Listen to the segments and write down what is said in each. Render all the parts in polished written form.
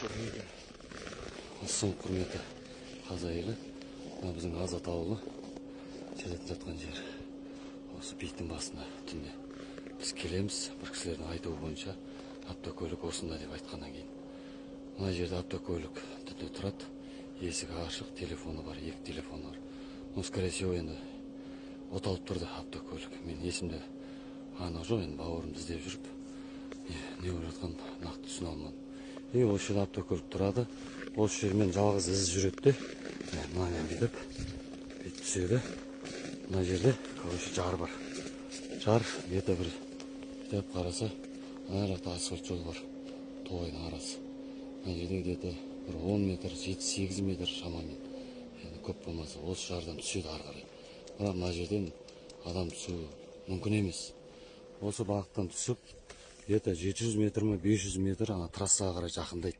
Ассалам құрметті қазақ елі. Мына біздің Азат ауылы жетіп жатқан жер. Осы бейіттің басында түнде біз келеміз. Бір кісілердің айтуы бойынша автокөлік осында деп айтқаннан кейін. Мына жерде автокөлік түнде тұрады. Есігі ашық, телефоны бар, екі телефоны бар. Ну, скорее всего, енді оталып тұрды автокөлік. Мен есімде анық жоқ, енді бауырымды іздеп жүріп, не болып жатқан нақты түсіне алмадым. Осы жерде автокөлік тұрады. Осы жермен жалғыз із жүреді. Мынаны бүйтіп түседі. Мына жерде жар бар. Жар беті бір бүйтіп қараса, ана жақта асфальт жол бар. Тоғайдың арасы. Мына жерде где-то бір 10 метр, 7-8 метр шамамен. Енді көп болмаса, осы жардан түседі ары қарай. Бірақ мына жерден адам түсу мүмкін емес. Осы бағыттан түсіп, где-то 700 метр ме, 500 метр ана трассаға қарай жақындайды.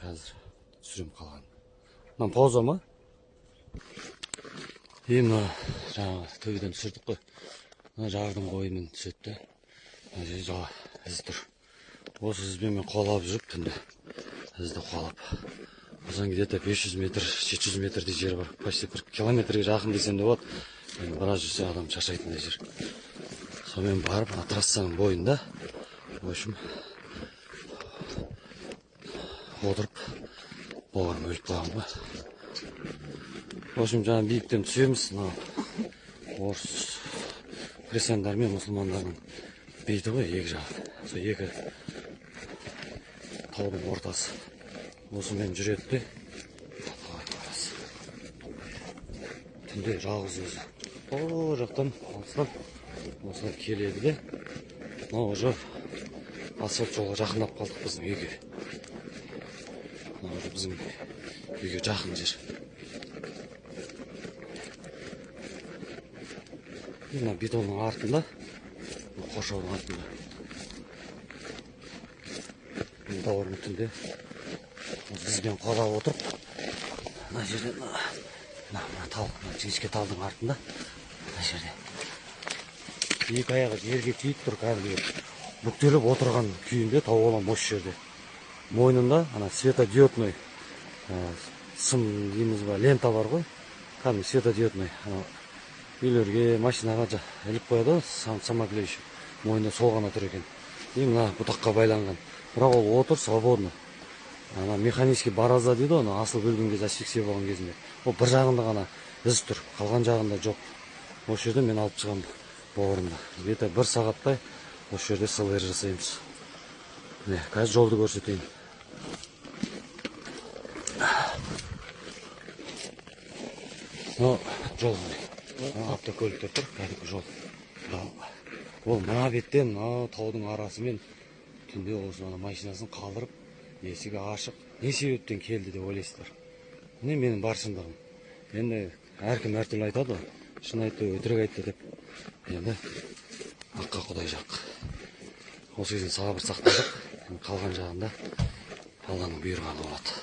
Қазір түсірем қалған. Мынан пауза ма? Мына жаңағы төбеден түсірдік қой. Мына жардың бойымен түседі. Мына жерде жала із тұр. Осы ізбен мен қуалап жүріп түнде. Ізді қуалап. Осыдан где-то 500 метр, 700 метрдей жер бар. Почти 1 километрге жақын десем де болады. Біраз жүрсе адам шаршайтындай жер. Сонымен барып, трассаның бойында, в общем, отырып, бауырым өліп қалған ба. В общем, жаңа биіктен түсеміз. Орыс христиандар мен мұсылмандардың бейті ғой, екі жағы. Сол екі таудың ортасы. Осымен жүреді де, түнде жалғыз өзі. О, жақтан алыстан осылай келеді де, мынау уже асфальт жолға жақындап қалдық біздің үйге. Мынау уже біздің үйге жақын жер. Мына бетонның артында, қоршаудың артында. Бауырым түнде бізбен қуалап отырып, мына жерде, мына тал, жіңішке талдың артында, мына жерде екі аяғы жерге тиіп тұр, кәдімгі бүктеліп отырған күйінде тауып алам осы жерде. Мойнында ана светодиодный сым дейміз ба, лента бар ғой, кәдімгі светодиодный, үйлерге, машинаға іліп қояды, самоклеющий. Мойнында сол ғана тұр екен. Мына бұтаққа байланған. Бірақ ол отыр свободно. Механический бараза дейді, оны асыл бөлген кезде асфиксия болған кезінде. Ол бір жағында ғана із тұр, қалған жағында жоқ. Осы жерде мен алып шығам бауырымды. Где-то 1 сағаттай осы жерде СЛР жасаймыз. Қазір жолды көрсетейін. Жол. Автокөліктер тұр, кәдімгі жол. Ол мына беттен таудың арасымен түнде осы машинасын қалдырып, есігі ашық. Не себептен келді деп ойлайсыздар. Міне менің бар шындығым. Енді әркім әртүрлі айтады, шын айтты, өтірік айтты деп. Енді аққа құдай жақ. Осы кезден сабыр сақтадық. Қалған жағында Алланың бұйырғаны болады.